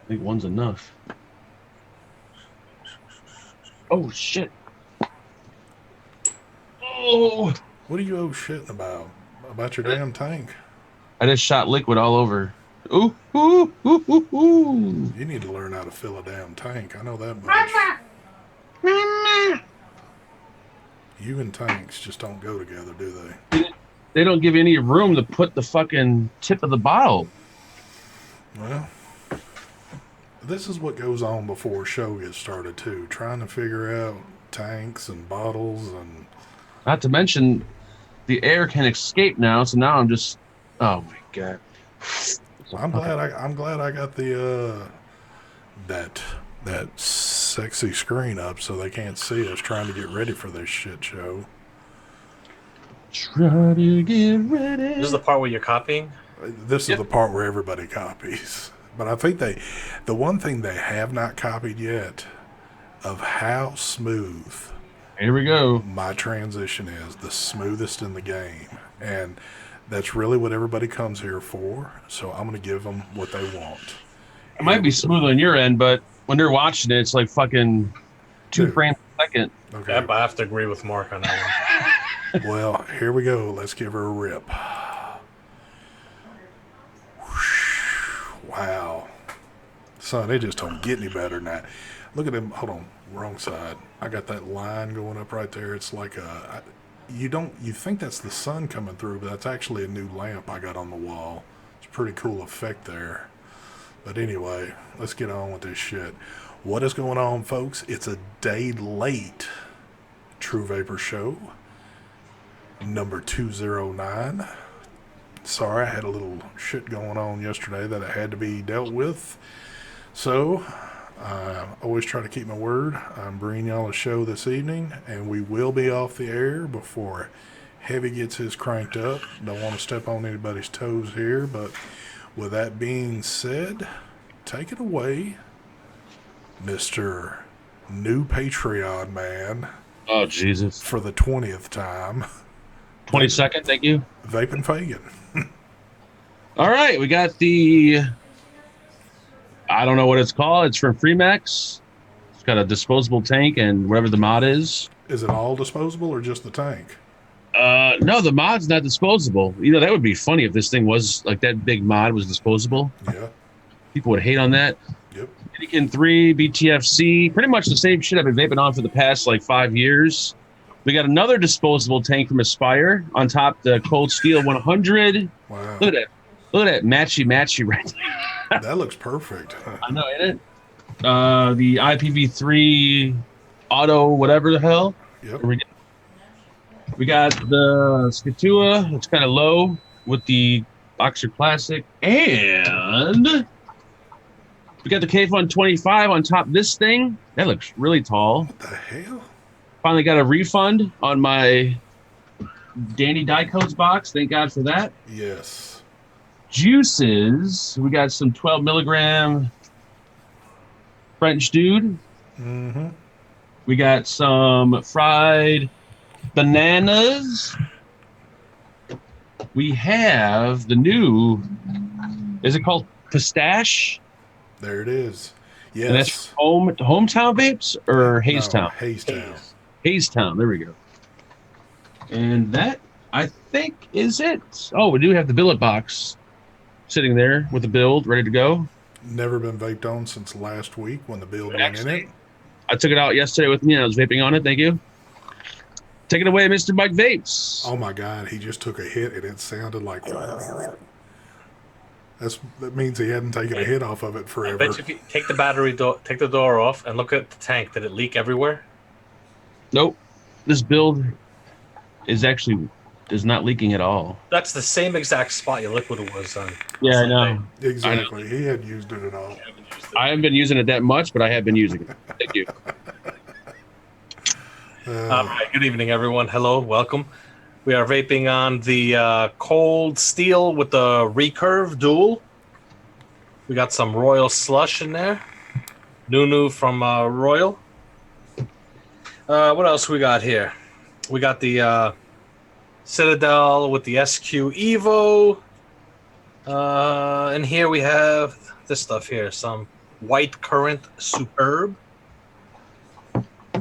I think one's enough. Oh shit! Oh, What are you shitting about? About your damn tank? I just shot liquid all over. Ooh, ooh, ooh, ooh, ooh. You need to learn how to fill a damn tank. I know that much. You and tanks just don't go together, do they? They don't give you any room to put the fucking tip of the bottle. Well, this is what goes on before a show gets started, too. Trying to figure out tanks and bottles and. Not to mention, the air can escape now. So now I'm just, oh my god. So I'm fucking, glad I got the that that sexy screen up so they can't see us trying to get ready for this shit show. try to get This is ready. the part where you're copying. This is Yep. the part where everybody copies. But I think the one thing they have not copied yet of how smooth Here we go. my transition is, the smoothest in the game. And that's really what everybody comes here for. So I'm going to give them what they want. It might Here be we, smooth on your end, but when they're watching it, it's like fucking two dude, frames a second. okay. Yep, I have to agree with Mark on that Well, here we go. Let's give her a rip. Wow. Son, it just don't get any better than that. Look at him. Hold on. Wrong side. I got that line going up right there. It's like you think that's the sun coming through, but that's actually a new lamp I got on the wall. It's a pretty cool effect there. But anyway, let's get on with this shit. What is going on, folks? It's a day late. True Vapor Show, number 209. Sorry, I had a little shit going on yesterday that had to be dealt with. So, I always try to keep my word. I'm bringing y'all a show this evening, and we will be off the air before Heavy gets his cranked up. Don't want to step on anybody's toes here, but with that being said, take it away, Mr. New Patreon Man, Oh Jesus! for the 20th time, 22nd, thank you. Vaping Fagan. All right, we got the. I don't know what it's called. It's from Freemax. It's got a disposable tank and whatever the mod is. Is it all disposable or just the tank? No, the mod's not disposable. You know, that would be funny if this thing was like that big mod was disposable. Yeah. People would hate on that. Yep. Dominican 3, BTFC, pretty much the same shit I've been vaping on for the past like 5 years. We got another disposable tank from Aspire on top, the Cold Steel 100. Wow. Look at that. Look at that matchy right there. That looks perfect. I know, ain't it? The IPv3 auto, whatever the hell. Yep. We got the Skatua. It's kind of low with the Boxer Classic. And we got the K-Fun 25 on top of this thing. That looks really tall. What the hell? Finally got a refund on my Danny Coats box. Thank God for that. Yes. Juices. We got some 12 milligram French Dude. Mm-hmm. We got some fried bananas. We have the new, is it called Pistache? There it is. And that's Yes. Hometown Vapes or Hayes No, Town? Hayes Town. Hayes Town. There we go. And that, I think, is it. Oh, we do have the billet box sitting there with the build ready to go. Never been vaped on since last week when the build went in it. I took it out yesterday with me and I was vaping on it. Thank you. Take it away, Mr. Mike Vapes. Oh my God, he just took a hit and it sounded like. That means he hadn't taken a hit off of it I forever. bet you if you take the take the door off, and look at the tank. Did it leak everywhere? Nope. This build is not leaking at all. That's the same exact spot your liquid was on. Yeah, I know. Exactly. He hadn't used it at all. I haven't been using it that much, but I have been using it. Thank you. All right, good evening, everyone. Hello, welcome. We are vaping on the Cold Steel with the Recurve Dual. We got some Royal Slush in there. Nunu from Royal. What else we got here? We got the Citadel with the SQ Evo. And here we have this stuff here. Some White Current Superb.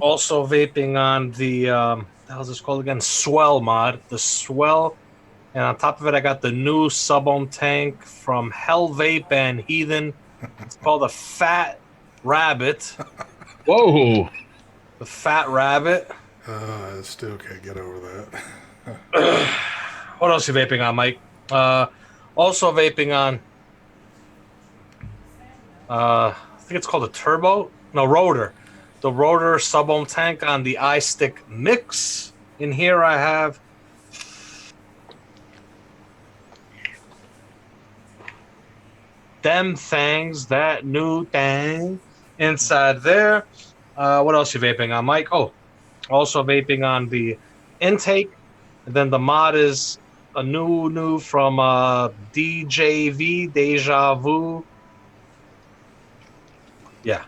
Also vaping on the how's this called again? Swell mod. The Swell. And on top of it, I got the new sub-ohm tank from Hell Vape and Heathen. It's called a Fat Rabbit. Whoa. The Fat Rabbit. I still can't get over that. What else are you vaping on, Mike? Also vaping on, I think it's called a Turbo. No, Rotor. The Rotor sub-ohm tank on the iStick Mix. In here I have them things, that new thing inside there. What else you vaping on, Mike? Oh, also vaping on the intake. And then the mod is a new from DJV, Deja Vu. Yeah,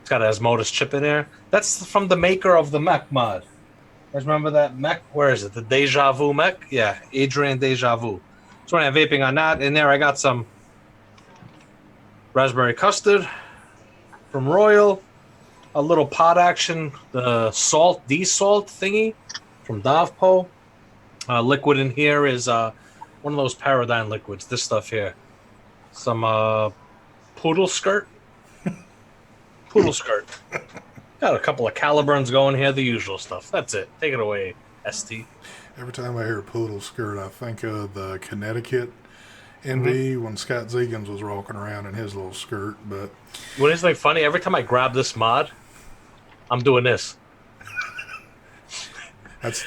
it's got a Asmodus chip in there. That's from the maker of the mech mod. You guys remember that mech? Where is it? The Deja Vu mech? Yeah, Adrian Deja Vu. So I'm vaping on that. In there, I got some raspberry custard from Royal, a little pot action, the salt desalt thingy from Davpo. Liquid in here is one of those Paradigm liquids. This stuff here, some poodle skirt. Got a couple of Caliburns going here, the usual stuff. That's it. Take it away, ST. Every time I hear poodle skirt, I think of the Connecticut NV when Scott Zegans was walking around in his little skirt. But What is like funny? Every time I grab this mod, I'm doing this. that's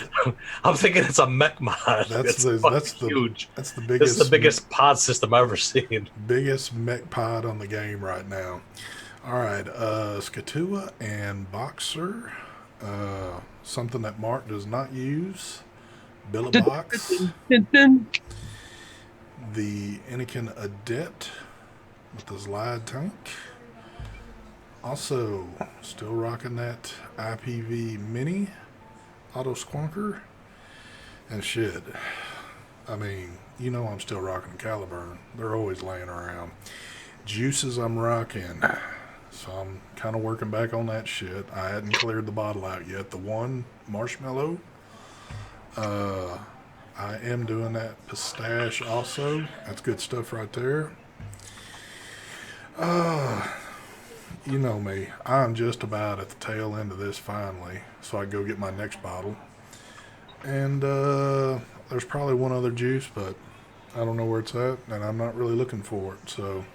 I'm thinking it's a mech mod. that's It's huge. That's the This biggest is the biggest pod system I've ever seen. biggest mech pod on the game right now. All right, Skatua and Boxer, something that Mark does not use. Billabox, the Anakin Adept with the Slide tank. Also, still rocking that IPV Mini Auto Squonker. And shit, I mean, you know I'm still rocking Caliburn. They're always laying around. Juices I'm rocking. So I'm kind of working back on that shit. I hadn't cleared the bottle out yet. The one marshmallow. I am doing that pistache also. That's good stuff right there. You know me. I'm just about at the tail end of this finally. So I go get my next bottle. And there's probably one other juice, but I don't know where it's at. And I'm not really looking for it. So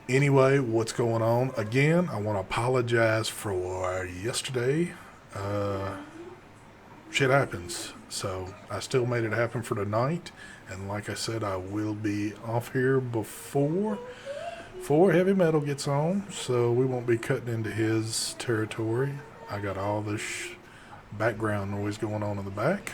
anyway, what's going on? Again, I want to apologize for yesterday. Shit happens. So I still made it happen for tonight. And like I said, I will be off here before Heavy Metal gets on. So we won't be cutting into his territory. I got all this background noise going on in the back.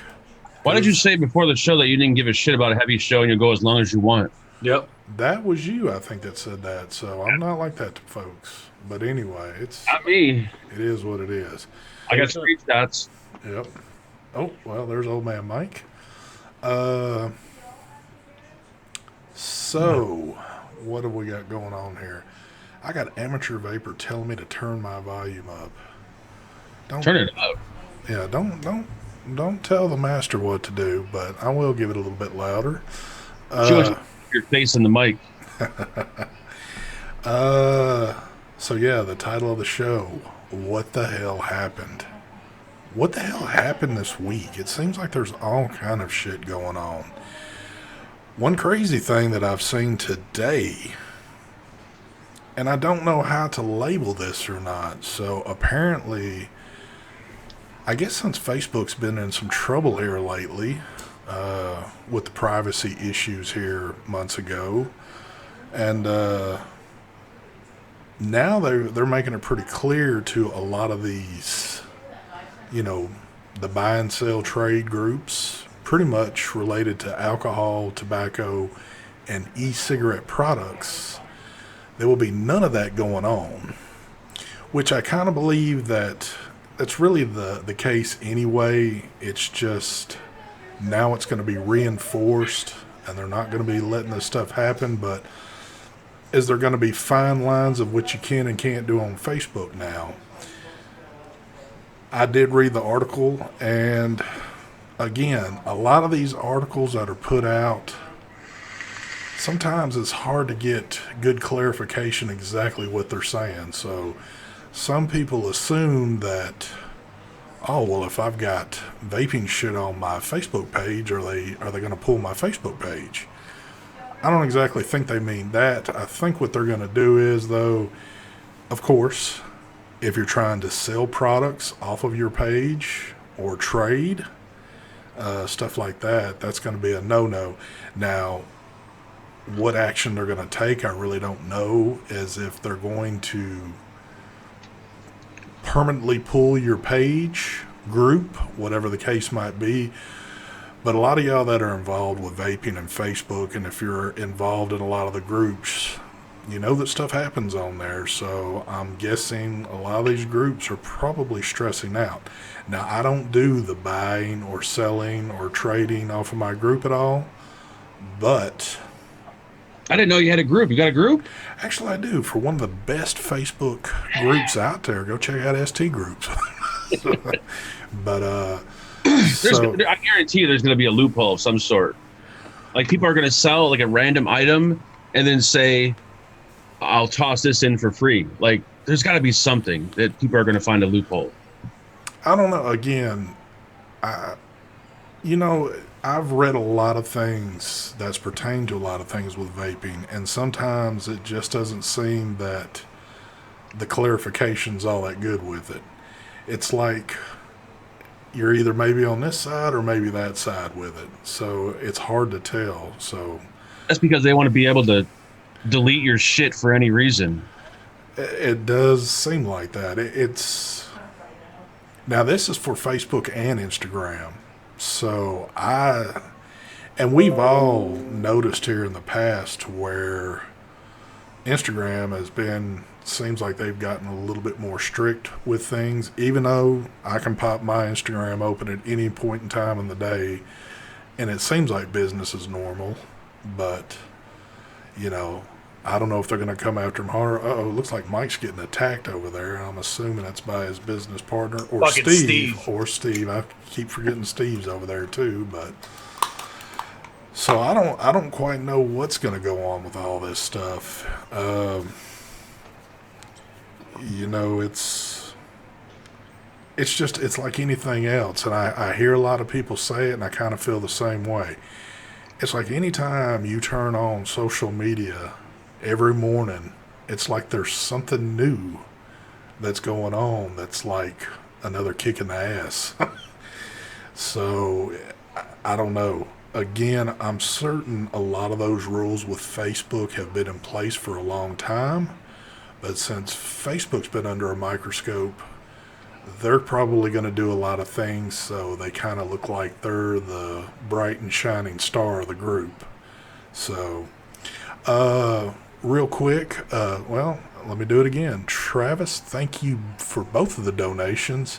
Why did you say before the show that you didn't give a shit about a heavy show and you'll go as long as you want? Yep. That was you, I think, that said that. So I'm not like that to folks. But anyway, Not me. it is what it is. I got screenshots. Yep. Oh, well, there's old man Mike. So, what have we got going on here? I got Amateur Vapor telling me to turn my volume up. Turn it up. Yeah, don't tell the master what to do, but I will give it a little bit louder. She wants to put your face in the mic. So yeah, the title of the show, What the Hell Happened? What the hell happened this week? It seems like there's all kind of shit going on. One crazy thing that I've seen today, and I don't know how to label this or not, so apparently, I guess since Facebook's been in some trouble here lately, with the privacy issues here months ago, and now they're making it pretty clear to a lot of these, you know, the buy and sell trade groups, pretty much related to alcohol, tobacco, and e-cigarette products. There will be none of that going on, which I kind of believe that's really the case anyway. It's just now it's going to be reinforced, and they're not going to be letting this stuff happen. But is there going to be fine lines of what you can and can't do on Facebook now? I did read the article, and again, a lot of these articles that are put out, sometimes it's hard to get good clarification exactly what they're saying. So some people assume that, oh well, if I've got vaping shit on my Facebook page, are they going to pull my Facebook page? I don't exactly think they mean that. I think what they're going to do is, though, of course, if you're trying to sell products off of your page or trade, stuff like that, that's going to be a no-no. Now, what action they're going to take, I really don't know, as if they're going to permanently pull your page, group, whatever the case might be. But a lot of y'all that are involved with vaping and Facebook, and if you're involved in a lot of the groups, you know that stuff happens on there. So I'm guessing a lot of these groups are probably stressing out. Now, I don't do the buying or selling or trading off of my group at all, but I didn't know you had a group. You got a group? actually I do. For one of the best Facebook groups out there, go check out ST Groups. But I guarantee you there's going to be a loophole of some sort. Like, people are going to sell like a random item and then say, I'll toss this in for free. Like, there's got to be something that people are going to find a loophole. I don't know. Again, I've read a lot of things that's pertained to a lot of things with vaping, and sometimes it just doesn't seem that the clarification's all that good with it. It's like you're either maybe on this side or maybe that side with it. So it's hard to tell. So that's because they want to be able to delete your shit for any reason. It does seem like that. It's now, this is for Facebook and Instagram. So and we've all noticed here in the past where Instagram seems like they've gotten a little bit more strict with things, even though I can pop my Instagram open at any point in time in the day and it seems like business is normal. But, I don't know if they're going to come after him harder. Uh-oh, looks like Mike's getting attacked over there. I'm assuming that's by his business partner or Steve. Or Steve. I keep forgetting Steve's over there too, but so I don't quite know what's going to go on with all this stuff. It's like anything else, and I hear a lot of people say it, and I kind of feel the same way. It's like anytime you turn on social media every morning, it's like there's something new that's going on that's like another kick in the ass. So, I don't know. Again, I'm certain a lot of those rules with Facebook have been in place for a long time, but since Facebook's been under a microscope, they're probably going to do a lot of things so they kind of look like they're the bright and shining star of the group. So, real quick, let me do it again. Travis, thank you for both of the donations.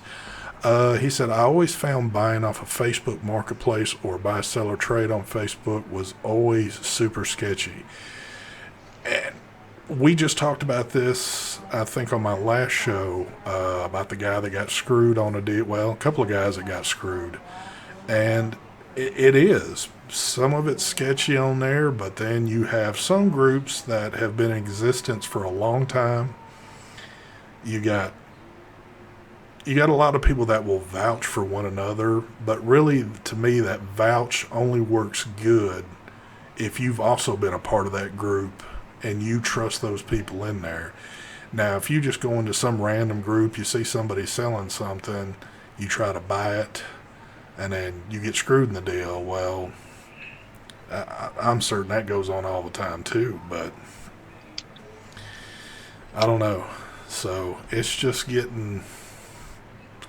He said, I always found buying off of Facebook Marketplace or buy, sell, or trade on Facebook was always super sketchy. And we just talked about this, I think, on my last show, about the guy that got screwed on a deal. Well, a couple of guys that got screwed. And it is. Some of it's sketchy on there, but then you have some groups that have been in existence for a long time. You got a lot of people that will vouch for one another, but really, to me, that vouch only works good if you've also been a part of that group and you trust those people in there. Now, if you just go into some random group, you see somebody selling something, you try to buy it, and then you get screwed in the deal, well, I'm certain that goes on all the time too, but I don't know. So it's just getting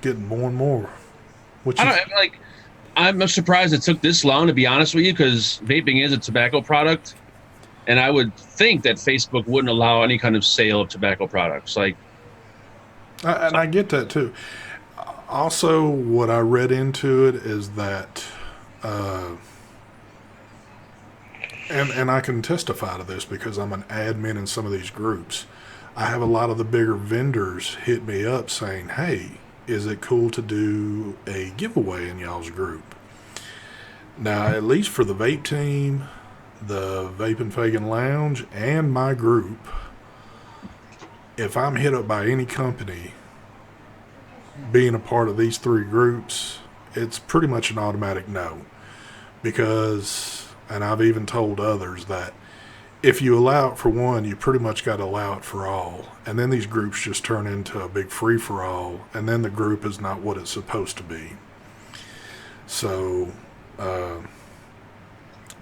more and more. I'm surprised it took this long, to be honest with you, because vaping is a tobacco product, and I would think that Facebook wouldn't allow any kind of sale of tobacco products. I get that too. Also, what I read into it is that, And I can testify to this because I'm an admin in some of these groups. I have a lot of the bigger vendors hit me up saying, hey, is it cool to do a giveaway in y'all's group? Now, at least for the vape team, the Vape and Fagan Lounge, and my group, if I'm hit up by any company being a part of these three groups, it's pretty much an automatic no. Because, and I've even told others that if you allow it for one, you pretty much got to allow it for all. And then these groups just turn into a big free-for-all, and then the group is not what it's supposed to be. So,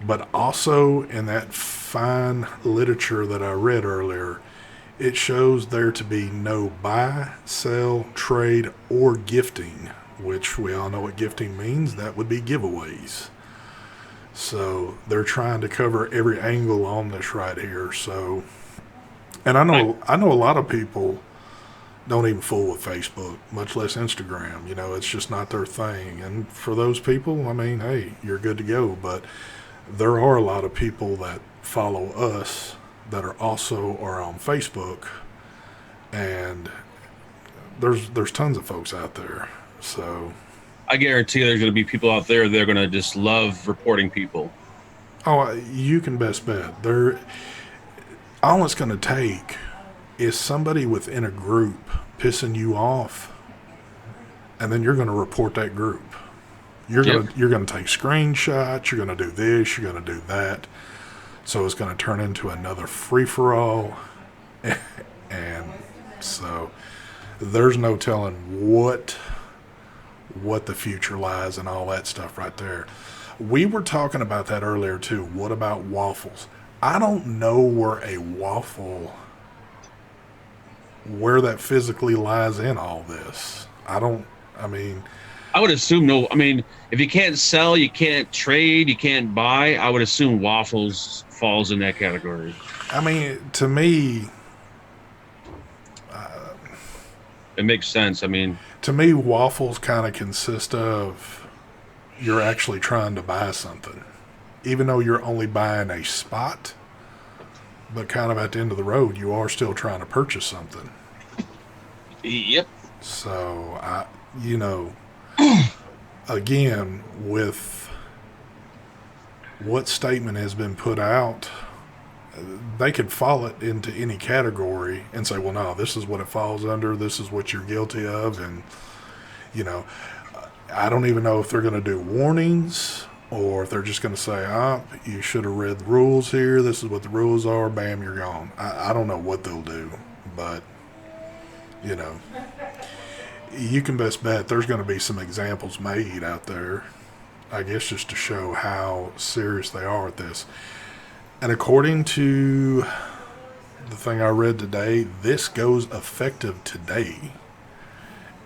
but also in that fine literature that I read earlier, it shows there to be no buy, sell, trade, or gifting, which we all know what gifting means. That would be giveaways. So they're trying to cover every angle on this right here. So, and I know a lot of people don't even fool with Facebook, much less Instagram. You know, it's just not their thing. And for those people, I mean, hey, you're good to go. But there are a lot of people that follow us that are also on Facebook, and there's tons of folks out there. So I guarantee there's going to be people out there that are going to just love reporting people. Oh, you can best bet. All it's going to take is somebody within a group pissing you off, and then you're going to report that group. You're going to take screenshots. You're going to do this. You're going to do that. So it's going to turn into another free-for-all, and so there's no telling what the future lies and all that stuff right there. We were talking about that earlier too. What about waffles? I don't know where that physically lies in all this. I would assume no. I mean, if you can't sell, you can't trade, you can't buy, I would assume waffles falls in that category. I mean, to me, it makes sense. I mean, to me, waffles kind of consist of you're actually trying to buy something, even though you're only buying a spot, but kind of at the end of the road, you are still trying to purchase something. Yep. So, again, with what statement has been put out, they could fall it into any category and say, well, no, this is what it falls under. This is what you're guilty of. And, I don't even know if they're going to do warnings or if they're just going to say, you should have read the rules here. This is what the rules are. Bam, you're gone. I don't know what they'll do, but, you can best bet there's going to be some examples made out there, I guess, just to show how serious they are with this. And according to the thing I read today, this goes effective today.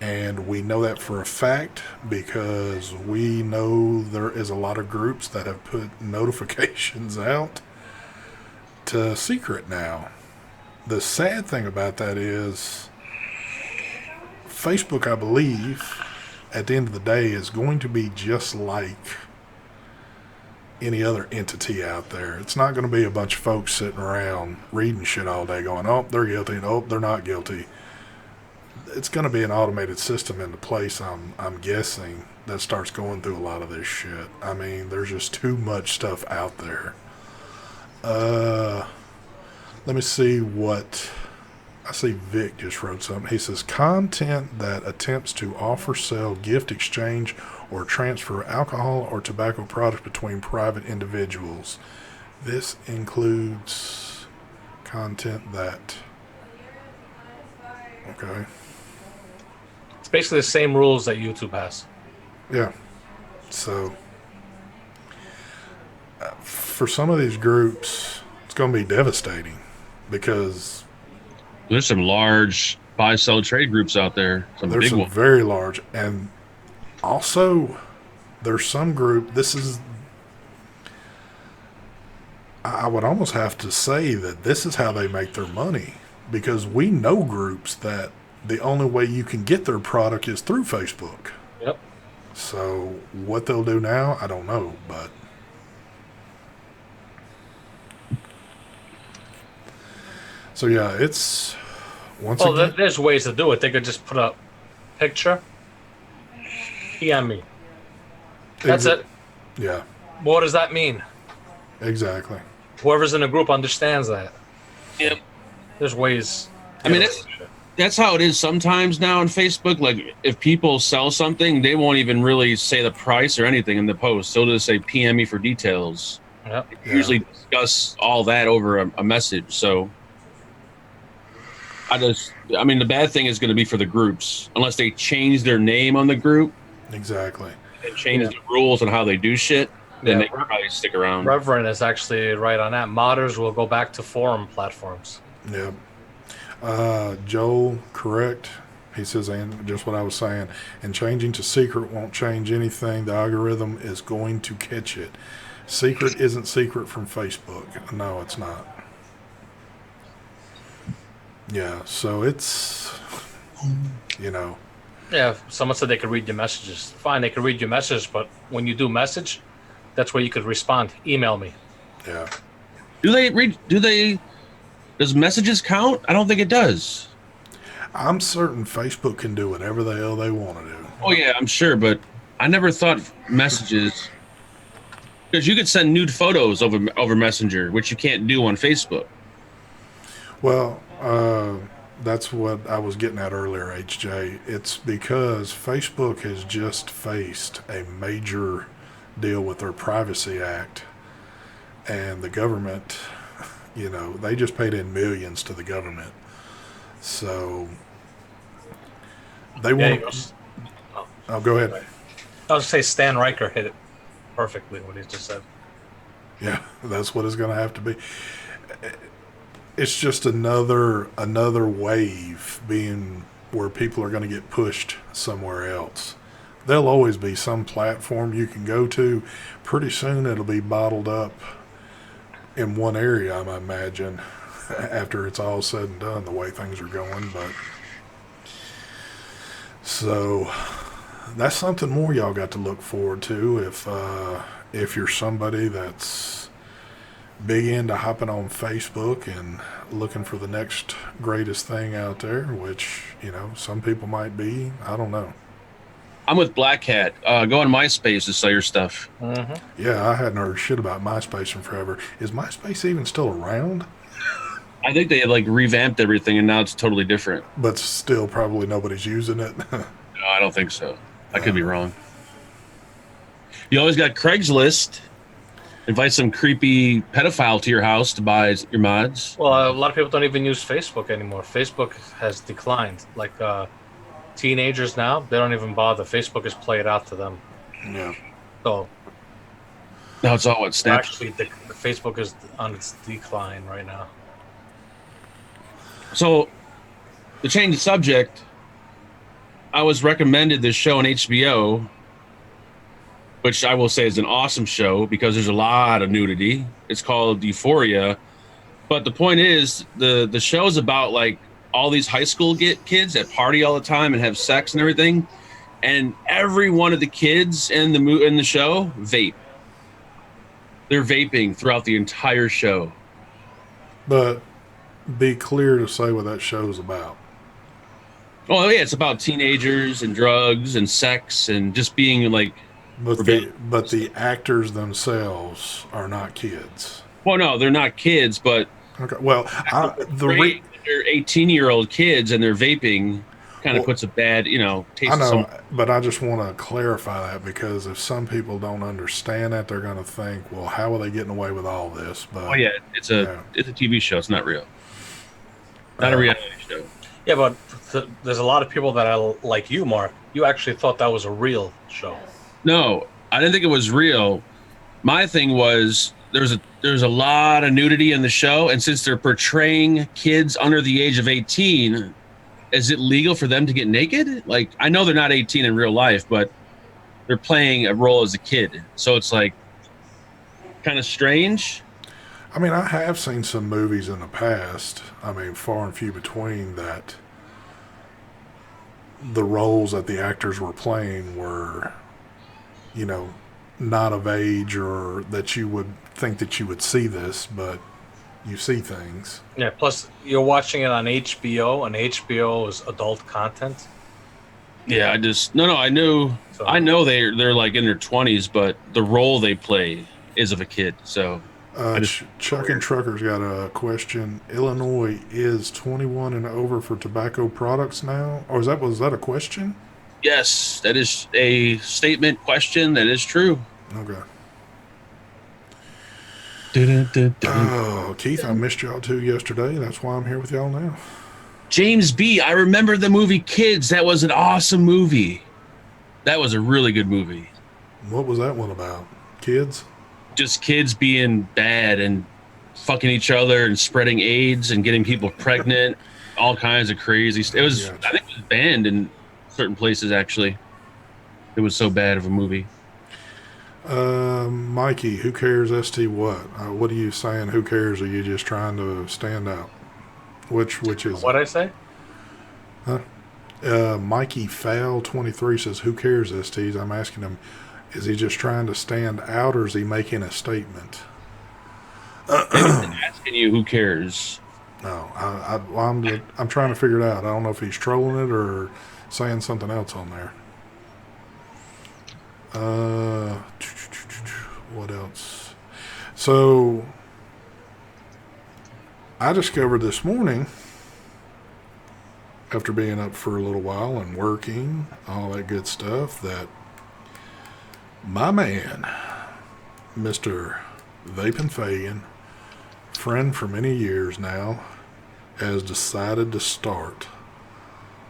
And we know that for a fact because we know there is a lot of groups that have put notifications out to secret now. The sad thing about that is Facebook, I believe, at the end of the day, is going to be just like any other entity out there. It's not going to be a bunch of folks sitting around reading shit all day going, oh, they're guilty, and oh, they're not guilty. It's going to be an automated system into place, I'm guessing, that starts going through a lot of this shit. I mean, there's just too much stuff out there. Let me see what... I see Vic just wrote something. He says, content that attempts to offer, sell, gift, exchange, or transfer alcohol or tobacco products between private individuals. This includes content that... Okay. It's basically the same rules that YouTube has. Yeah. So, for some of these groups, it's going to be devastating because... There's some large buy, sell, trade groups out there. There's some very large. And also, there's some group, I would almost have to say that this is how they make their money. Because we know groups that the only way you can get their product is through Facebook. Yep. So, what they'll do now, I don't know. But So yeah, it's once Well, again. there's ways to do it. They could just put a picture, PM me. That's exa- it. Yeah, What does that mean? exactly. Whoever's in the group understands that. Yep. There's ways. I mean, that's how it is sometimes now on Facebook. Like, if people sell something, they won't even really say the price or anything in the post. They'll just say PM me for details. Yep. They usually discuss all that over a message. So I mean, the bad thing is going to be for the groups, unless they change their name on the group Exactly. and change the rules on how they do shit. Then they can probably stick around. Reverend is actually right on that. Modders will go back to forum platforms. Yep. Joel, correct. He says, and just what I was saying, and changing to secret won't change anything. The algorithm is going to catch it. Secret isn't secret from Facebook. No, it's not. Yeah, so it's, you know. Yeah, someone said they could read your messages. Fine, they could read your message, but when you do message, that's where you could respond. Email me. Yeah. Does messages count? I don't think it does. I'm certain Facebook can do whatever the hell they want to do. Oh yeah, I'm sure, but I never thought messages, because you could send nude photos over Messenger, which you can't do on Facebook. Well, that's what I was getting at earlier, HJ. It's because Facebook has just faced a major deal with their Privacy Act, and the government, you know, they just paid in millions to the government. So they want to. Oh, go ahead. I was going to say Stan Riker hit it perfectly, what he just said. Yeah, that's what it's going to have to be. It's just another wave being where people are going to get pushed somewhere else. There'll always be some platform you can go to. Pretty soon it'll be bottled up in one area, I imagine, after it's all said and done, the way things are going. But so that's something more y'all got to look forward to if you're somebody that's big into hopping on Facebook and looking for the next greatest thing out there, which, you know, some people might be. I don't know. I'm with Black Hat. Go on MySpace to sell your stuff. Mm-hmm. Yeah, I hadn't heard shit about MySpace in forever. Is MySpace even still around? I think they like revamped everything and now it's totally different. But still, probably nobody's using it. No, I don't think so. I could be wrong. You always got Craigslist. Invite some creepy pedophile to your house to buy your mods. Well, a lot of people don't even use Facebook anymore. Facebook has declined. Like teenagers now, they don't even bother. Facebook is played out to them. Yeah. So Now it's all what Snapchat. actually, Facebook is on its decline right now. So, to change the subject, I was recommended this show on HBO, which I will say is an awesome show because there's a lot of nudity. It's called Euphoria. But the point is, the show's about like all these high school kids that party all the time and have sex and everything. And every one of the kids in the show vape. They're vaping throughout the entire show. But be clear to say what that show's about. Oh yeah, it's about teenagers and drugs and sex and just being like. But the actors themselves are not kids. Well, no, they're not kids, but Okay. Well, they're 18-year-old kids and they're vaping. Kind of puts a bad, taste. I know, some. but I just want to clarify that because if some people don't understand that, they're going to think, well, how are they getting away with all this? But Oh yeah, it's a TV show. It's not real. Not a reality show. Yeah, but there's a lot of people that are like you, Mark. You actually thought that was a real show. No, I didn't think it was real. My thing was there's a lot of nudity in the show, and since they're portraying kids under the age of 18, is it legal for them to get naked? Like, I know they're not 18 in real life, but they're playing a role as a kid, so it's like kind of strange. I mean, I have seen some movies in the past, I mean, far and few between, that the roles that the actors were playing were, not of age or that you would think that you would see this, but, you see things. Yeah. Plus, you're watching it on HBO, and HBO is adult content. Yeah, I know So they're like in their 20s, but the role they play is of a kid. So I just Chuck and Trucker's got a question. Illinois is 21 and over for tobacco products now, or was that a question? yes, that is a statement question that is true. Okay. Dun, dun, dun, dun, Oh, Keith, I dun. missed y'all too yesterday. That's why I'm here with y'all now. James B. I remember the movie Kids. That was an awesome movie. That was a really good movie. What was that one about? Kids? Just kids being bad and fucking each other and spreading AIDS and getting people pregnant, all kinds of crazy stuff. It was, Gotcha. I think, it was banned in certain places. Actually, it was so bad of a movie. Mikey, who cares? ST what? What are you saying? Who cares? Are you just trying to stand out? Which is what I say? Mikey Fowl 23 says, "Who cares, STs?" I'm asking him, is he just trying to stand out, or is he making a statement? Asking you, who cares? No, I'm trying to figure it out. I don't know if he's trolling it or saying something else on there. What else? So I discovered this morning, after being up for a little while and working, all that good stuff, that my man, Mr. Vapin Fagan, friend for many years now, has decided to start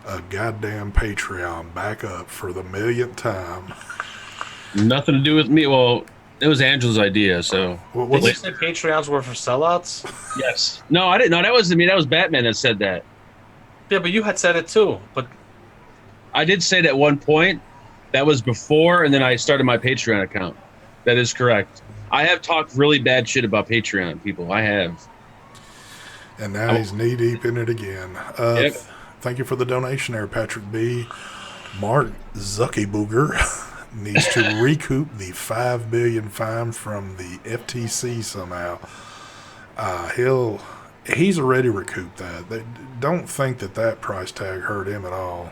a goddamn Patreon back up for the millionth time. Nothing to do with me. Well, it was Angela's idea. So Did you say Patreons were for sellouts? yes. No, I didn't. No, that wasn't me. That was Batman that said that. Yeah, but you had said it too. But I did say it at one point. That was before, and then I started my Patreon account. That is correct. I have talked really bad shit about Patreon people. I have. And now he's knee deep in it again. Yep. Thank you for the donation there, Patrick B. Mark Zuckerberg needs to recoup the $5 billion fine from the FTC somehow. He's already recouped that. They don't think that price tag hurt him at all.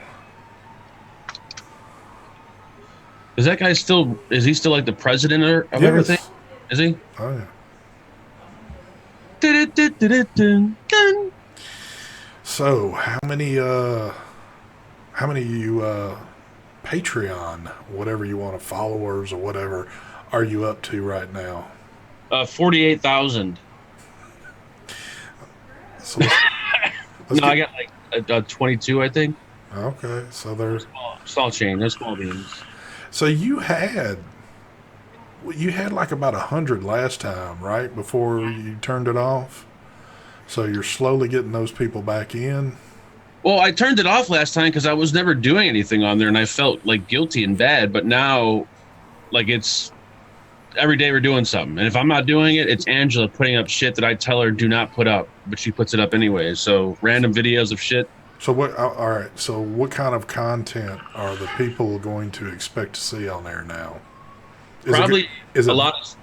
Is that guy still? Is he still like the president of everything? Is he? Oh yeah. So how many of you Patreon, whatever you want, followers or whatever, are you up to right now? 48,000. So let's I got like a 22, I think. Okay, so they're Small change. They're small beans. so you had like about 100 last time, right? Before you turned it off. So you're slowly getting those people back in. Well, I turned it off last time because I was never doing anything on there, and I felt like guilty and bad. But now, like, it's every day we're doing something, and if I'm not doing it, it's Angela putting up shit that I tell her do not put up, but she puts it up anyway. So random videos of shit. So what? All right. So what kind of content are the people going to expect to see on there now? Probably is it a lot of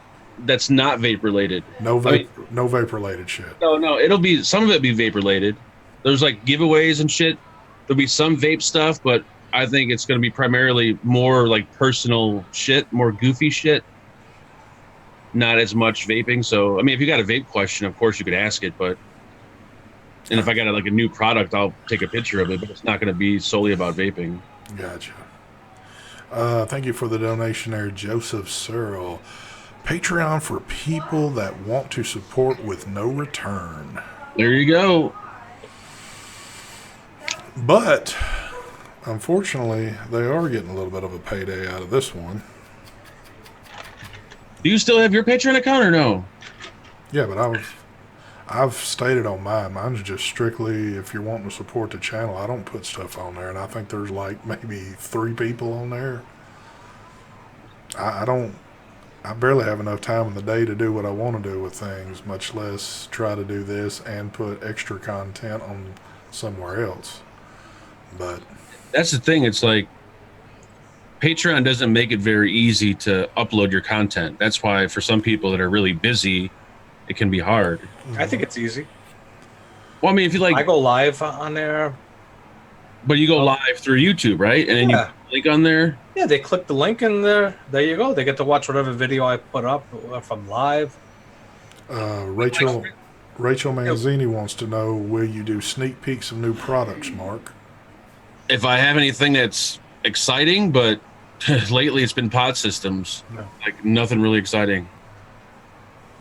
that's not vape related. No vape, no vape related shit. No, it'll be some of it be vape related. There's like giveaways and shit. There'll be some vape stuff, but I think it's going to be primarily more like personal shit, more goofy shit. Not as much vaping. So, I mean, if you got a vape question, of course you could ask it, but and if I got like a new product, I'll take a picture of it, but it's not going to be solely about vaping. Gotcha. Thank you for the donation there, Joseph Searle. Patreon for people that want to support with no return. There you go. But, unfortunately, they are getting a little bit of a payday out of this one. Do you still have your Patreon account or no? Yeah, but I've stated on mine. Mine's just strictly if you're wanting to support the channel. I don't put stuff on there, and I think there's like maybe 3 people on there. I barely have enough time in the day to do what I want to do with things, much less try to do this and put extra content on somewhere else. But that's the thing. It's like Patreon doesn't make it very easy to upload your content. That's why for some people that are really busy, it can be hard. I think it's easy. Well, I mean, if you like, I go live on there. but you go live through YouTube, right? And then you link on there. Yeah, they click the link and there you go. They get to watch whatever video I put up if I'm live. Rachel Manzini wants to know, will you do sneak peeks of new products, Mark? If I have anything that's exciting, but lately it's been pod systems, like nothing really exciting.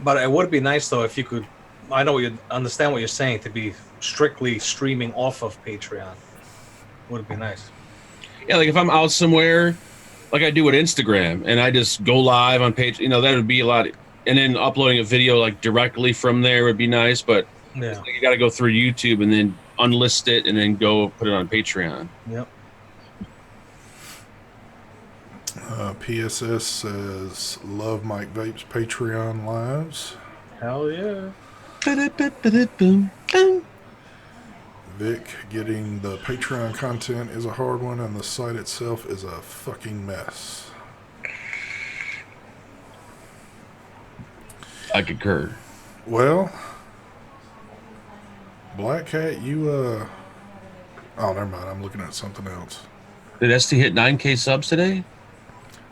But it would be nice though if you could. I know you understand what you're saying, to be strictly streaming off of Patreon. Would be nice. Yeah, like if I'm out somewhere, like I do with Instagram, and I just go live on page, that would be a lot. And then uploading a video like directly from there would be nice, but like you got to go through YouTube and then unlist it and then go put it on Patreon. Yep. PSS says, love Mike Vapes Patreon lives. Hell yeah. Vic, getting the Patreon content is a hard one, and the site itself is a fucking mess. I concur. Well, Black Cat, you, oh, never mind. I'm looking at something else. Did ST hit 9K subs today?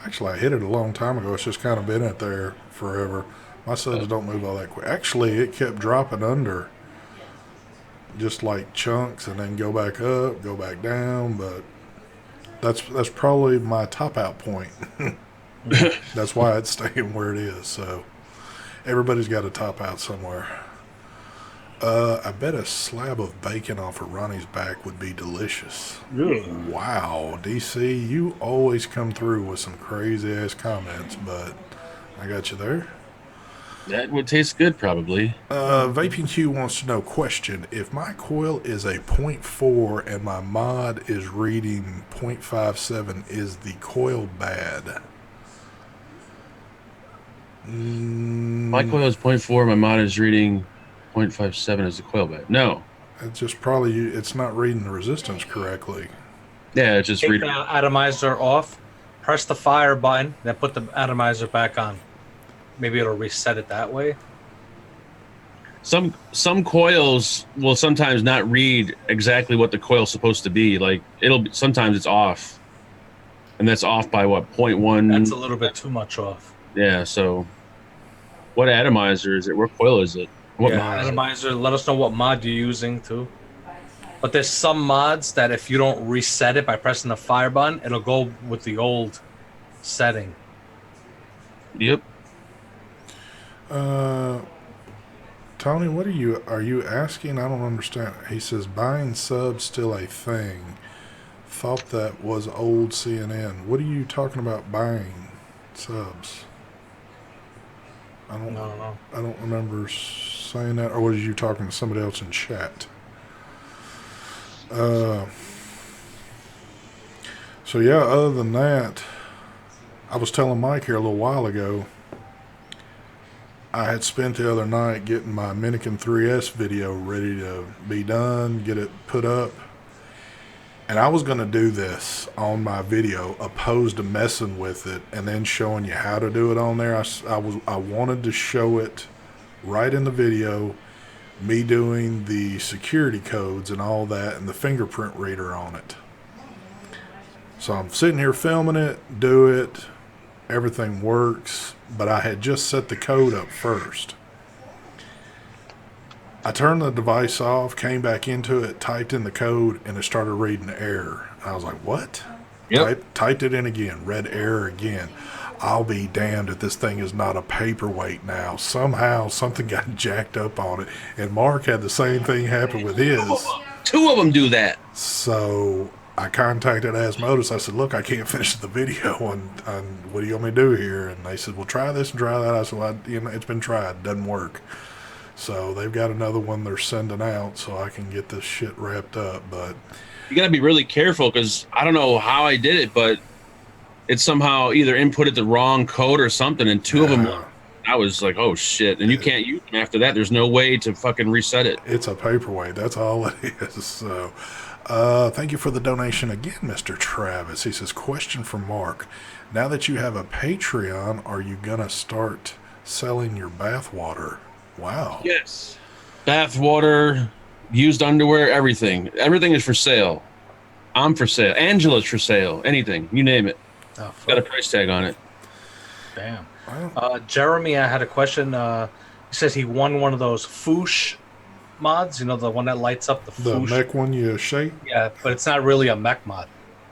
Actually, I hit it a long time ago. It's just kind of been at there forever. My subs don't move all that quick. Actually, it kept dropping under, just like chunks, and then go back up, go back down. But that's probably my top out point. That's why it's staying where it is. So everybody's got to top out somewhere. I bet a slab of bacon off of Ronnie's back would be delicious. Wow, DC, you always come through with some crazy ass comments, but I got you there. That would taste good, probably. Vaping Q wants to know, question, if my coil is a 0.4 and my mod is reading 0.57, is the coil bad? My coil is 0.4, my mod is reading 0.57 as the coil bed. No. It's just probably, it's not reading the resistance correctly. Yeah, it's just reading. Take the atomizer off, press the fire button, then put the atomizer back on. Maybe it'll reset it that way. Some coils will sometimes not read exactly what the coil's supposed to be. Like sometimes it's off, and that's off by what, 0.1. That's a little bit too much off. Yeah. So, what atomizer is it? Where coil is it? What mod? Atomizer. Let us know what mod you're using too. But there's some mods that if you don't reset it by pressing the fire button, it'll go with the old setting. Yep. Tony, what are you asking? I don't understand. He says, buying subs still a thing. Thought that was old CNN. What are you talking about buying subs? I don't know. I don't remember saying that. Or was you talking to somebody else in chat? So yeah, other than that, I was telling Mike here a little while ago, I had spent the other night getting my Minikin 3S video ready to be done, get it put up. And I was going to do this on my video, opposed to messing with it and then showing you how to do it on there. I wanted to show it right in the video, me doing the security codes and all that and the fingerprint reader on it. So I'm sitting here filming it, do it, everything works, but I had just set the code up first. I turned the device off, came back into it, typed in the code, and it started reading error. I was like, what? Yep. Typed it in again, read error again. I'll be damned if this thing is not a paperweight now. Somehow something got jacked up on it, and Mark had the same thing happen with his. Two of them do that. So I contacted Asmodus. I said, look, I can't finish the video on what do you want me to do here? And they said, well, try this and try that. I said, well, it's been tried. It doesn't work. So they've got another one they're sending out so I can get this shit wrapped up. But you got to be really careful because I don't know how I did it, but it somehow either inputted the wrong code or something. And two of them, I was like, oh, shit. And you can't use them after that. There's no way to fucking reset it. It's a paperweight. That's all it is. So thank you for the donation again, Mr. Travis. He says, question for Mark. Now that you have a Patreon, are you going to start selling your bath water? Wow. Yes. Bath water, used underwear, everything. Everything is for sale. I'm for sale. Angela's for sale. Anything, you name it. Oh, Got a fuck. price tag on it. Damn. Well, Jeremy, I had a question. He says he won one of those Foosh mods. You know, the one that lights up the the Foosh. mech one you shake? Yeah, but it's not really a mech mod.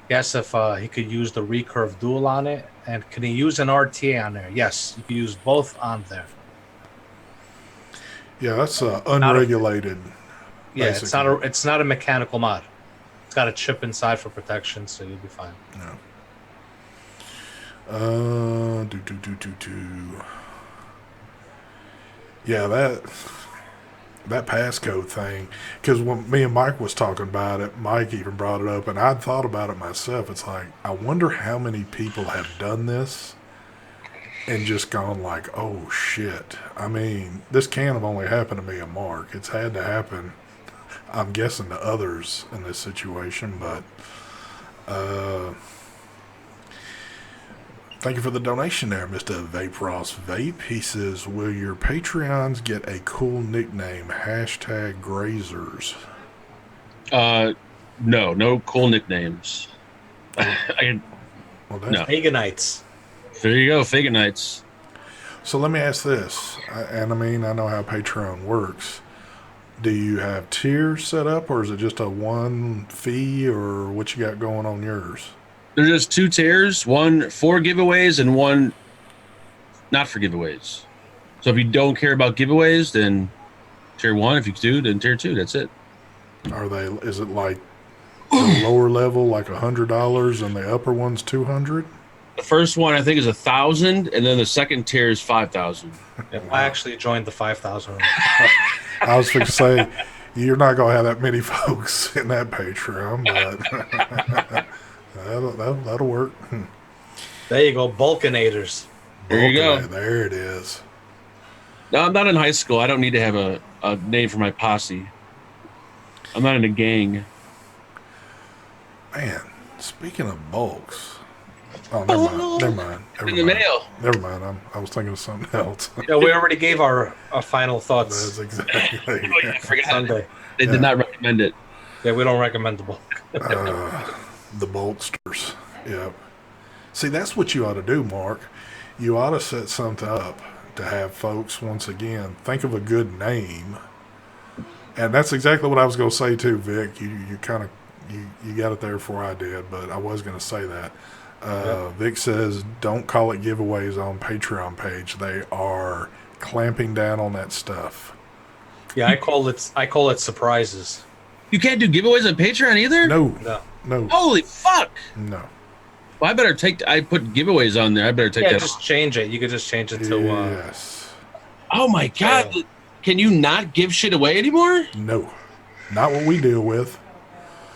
He asked if he could use the recurve dual on it, and can he use an RTA on there? Yes, you can use both on there. Yeah, that's Not a, unregulated. yeah, it's basically. it's not a mechanical mod. It's got a chip inside for protection, so you'll be fine. No. Yeah, that passcode thing. Because when me and Mike was talking about it, Mike even brought it up, and I'd thought about it myself. It's like, I wonder how many people have done this and just gone like, oh shit. I mean, this can't have only happened to me and Mark. It's had to happen, I'm guessing, to others in this situation, but thank you for the donation there, Mr. Vape Ross Vape. He says, will your Patreons get a cool nickname? Hashtag Grazers. No cool nicknames. Well, No. Paganites. There you go, Faganites. So let me ask this, and I mean, I know how Patreon works. Do you have tiers set up, or is it just a one fee, or what you got going on yours? There's just two tiers, one for giveaways and one not for giveaways. So if you don't care about giveaways, then tier 1. If you do, then tier 2. That's it. Are they? Is it like the lower level, like $100, and the upper one's $200? The first one I think is 1,000, and then the second tier is 5,000. Yeah, I actually joined the 5,000. I was going to say, you're not going to have that many folks in that Patreon, but that'll work. There you go, Balkanators. There you go. There it is. No, I'm not in high school. I don't need to have a name for my posse. I'm not in a gang. Man, speaking of bulks. Oh, never mind. In the mail. Never mind. I was thinking of something else. Yeah, we already gave our final thoughts That's exactly. Oh, yeah, I forgot. Sunday. They did not recommend it. Yeah, we don't recommend the bulk. The bolsters. Yep. See, that's what you ought to do, Mark. You ought to set something up to have folks, once again, think of a good name. And that's exactly what I was going to say too, Vic. You kind of you got it there before I did, but I was going to say that. Vic says, don't call it giveaways on Patreon page. They are clamping down on that stuff. Yeah, I call it surprises. You can't do giveaways on Patreon either? No. Holy fuck! No. Well, I put giveaways on there. I better take Yeah, that. just change it. You could just change it to Yes. Oh my god! Can you not give shit away anymore? No. Not what we deal with.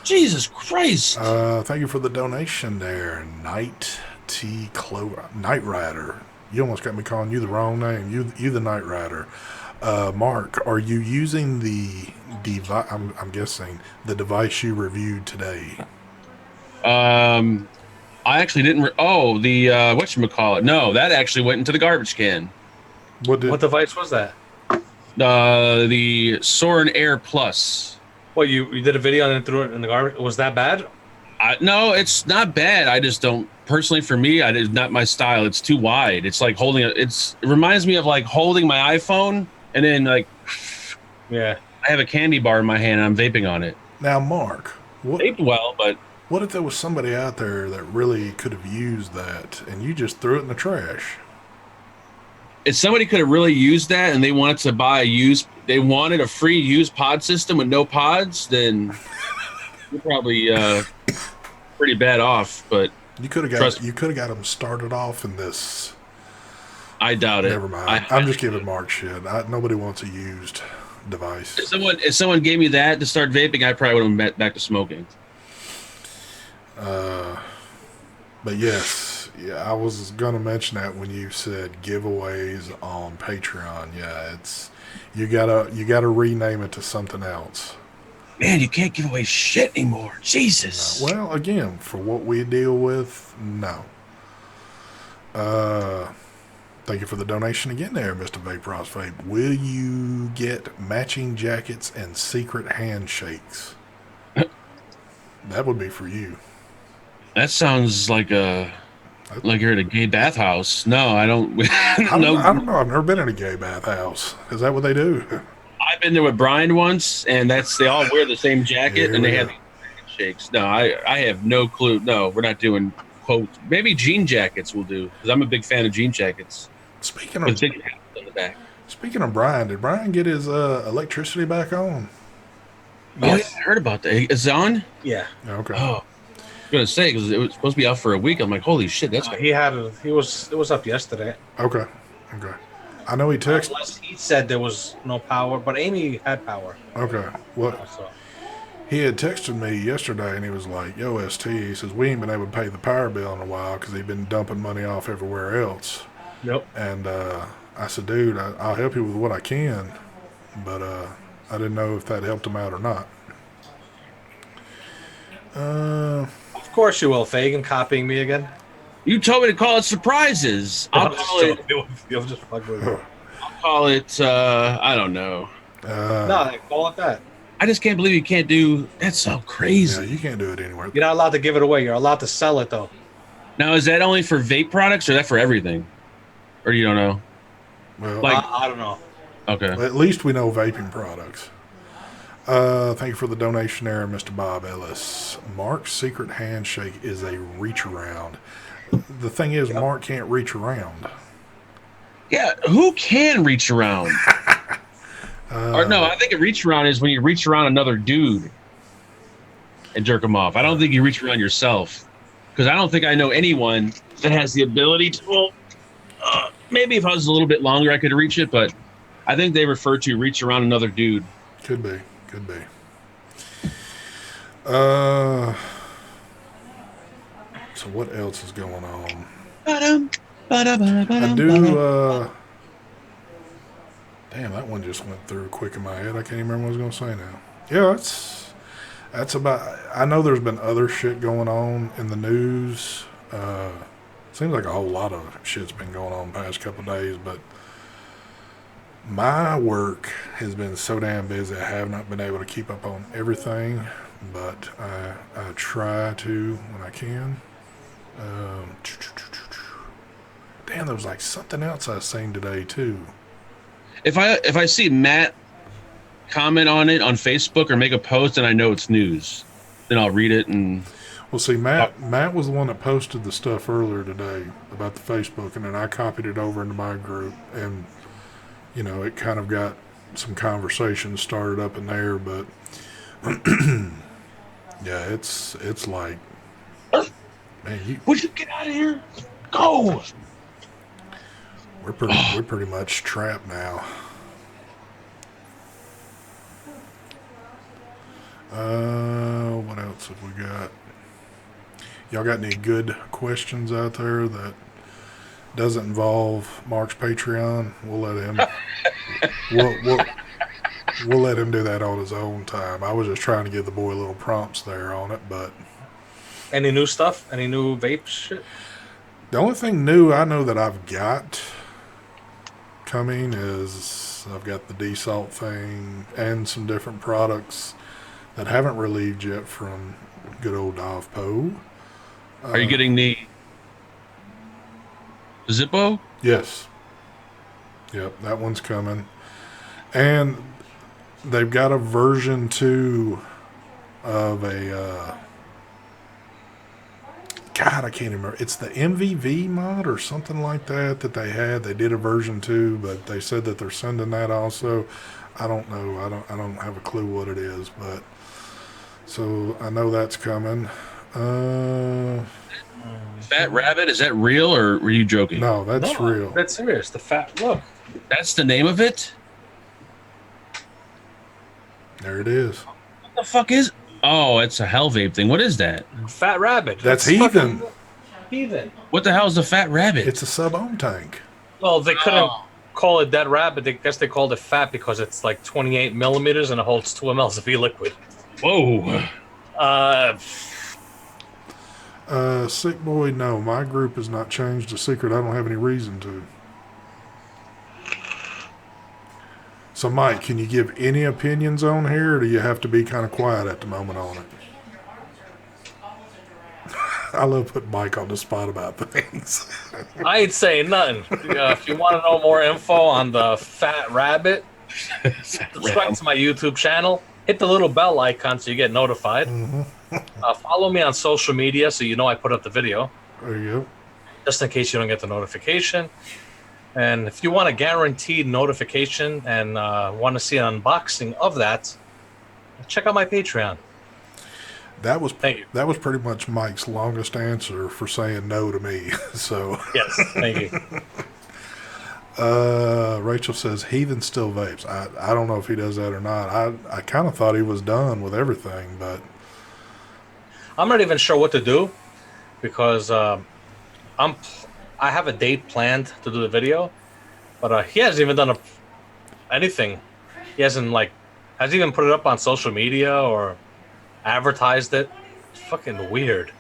Jesus Christ! Thank you for the donation there, Night Rider. You almost got me calling you the wrong name. You the Night Rider. Mark, are you using the device? I'm guessing the device you reviewed today. I actually didn't. The whatchamacallit? No, that actually went into the garbage can. what device was that? The Soren Air Plus. Well, you did a video and then threw it in the garbage. Was that bad? No, it's not bad. I just don't. Personally, for me, it's not my style. It's too wide. It's like holding it. It reminds me of like holding my iPhone and then like. Yeah. I have a candy bar in my hand and I'm vaping on it. Now, Mark, Vaped well, but what if there was somebody out there that really could have used that and you just threw it in the trash? if somebody could have really used that and they wanted to buy they wanted a free used pod system with no pods, then you're probably pretty bad off. But you could have got them started off in this. I doubt it. Never mind. I'm just giving Mark shit. Nobody wants a used device. If someone gave me that to start vaping, I probably would have went back to smoking. But yes, yeah, I was gonna mention that when you said giveaways on Patreon. Yeah, you gotta rename it to something else. Man, you can't give away shit anymore. Jesus. No. Well, again, for what we deal with, no. Thank Thank you for the donation again there, Mr. Vape Ross Vape. Will you get matching jackets and secret handshakes? That would be for you. That sounds like you're at a gay bathhouse. No, I don't. No, I don't know. I've never been in a gay bathhouse. Is that what they do? I've been there with Brian once, and they all wear the same jacket, and they have Yeah. these shakes. No, I have no clue. No, we're not doing quotes. Maybe jean jackets will do because I'm a big fan of jean jackets Speaking with of big hats on the back. Brian, did Brian get his electricity back on? Oh, yeah, Yes. I heard about that. It's on. Yeah. Okay. Oh, I was gonna say because it was supposed to be out for a week. I'm like, holy shit, that's He had it. It was up yesterday. Okay. I know he texted. Unless he said there was no power, but Amy had power. Okay. What? So He had texted me yesterday and he was like, "Yo, ST," he says, "we ain't been able to pay the power bill in a while because they've been dumping money off everywhere else." yep. And I said, "Dude, I'll help you with what I can," but I didn't know if that helped him out or not. Of course you will, Fagan, copying me again. You told me to call it surprises. I'll Just fuck with me. call it. I don't know. No, they call it that. I just can't believe you can't do. That's so Yeah, crazy. you can't do it anywhere. You're not allowed to give it away. You're allowed to sell it though. Now, is that only for vape products, or that for everything, or you don't know? Well, Like- I don't know. Okay. at least we know vaping products. Thank you for the donation there, Mr. Bob Ellis. Mark's secret handshake is a reach around. The thing is, Mark can't reach around. Yeah, who can reach around? Or no, I think a reach around is when you reach around another dude and jerk him off. I don't think you reach around yourself because I don't think I know anyone that has the ability to. Well, maybe if I was a little bit longer, I could reach it, but I think they refer to reach around another dude. Could be. So what else is going on? I do. Damn, that one just went through quick in my head. I can't even remember what I was going to say now. Yeah, that's about. I know there's been other shit going on in the news. Seems like a whole lot of shit's been going on the past couple of days, but my work has been so damn busy. I have not been able to keep up on everything, but I try to when I can. Damn, there was like something else I seen today too. If I see Matt comment on it on Facebook or make a post and I know it's news, then I'll read it and. Well, see, Matt was the one that posted the stuff earlier today about the Facebook, and then I copied it over into my group, and you know, it kind of got some conversations started up in there, but yeah, it's like, man, Would you get out of here? Go. we're pretty much trapped now. What else have we got? Y'all got any good questions out there that doesn't involve Mark's Patreon? We'll let him. we'll let him do that on his own time. I was just trying to give the boy little prompts there on it, but Any new stuff? Any new vape shit? the only thing new I know that I've got coming is I've got the desalt thing and some different products that haven't relieved yet from good old Dovpo. Are you getting the Zippo? Yes. Yep, that one's coming. And they've got a version 2 of a God, I can't remember. It's the MVV mod or something like that they had. They did a version 2, but they said that they're sending that also. I don't know. I don't have a clue what it is, but so I know that's coming. Fat Rabbit, is that real or were you joking? No, that's No, real. That's serious. The fat look. That's the name of it? There it is. What the fuck is? Oh, it's a Hell Vape thing. What is that? Fat rabbit. That's fucking heathen. Heathen. What the hell is a Fat Rabbit? It's a sub-ohm tank. Well, they couldn't Oh. call it that rabbit. I guess they called it fat because it's like 28 millimeters and it holds 2 mLs of e-liquid. Whoa. Sick boy, no, my group has not changed the secret. I don't have any reason to. So, Mike, can you give any opinions on here, or do you have to be kind of quiet at the moment on it? I love putting Mike on the spot about things. I ain't saying nothing. If you want to know more info on the fat rabbit, subscribe to my YouTube channel. Hit the little bell icon so you get notified. Follow me on social media so you know I put up the video, There you go. just in case you don't get the notification. And if you want a guaranteed notification and want to see an unboxing of that, check out my Patreon. Thank you. That was pretty much Mike's longest answer for saying no to me. So Yes, thank you. Rachel says Heathen still vapes. I don't know if he does that or not. I kind of thought he was done with everything, but I'm not even sure what to do because I have a date planned to do the video, but he hasn't even done anything. He hasn't even put it up on social media or advertised it. It's fucking weird.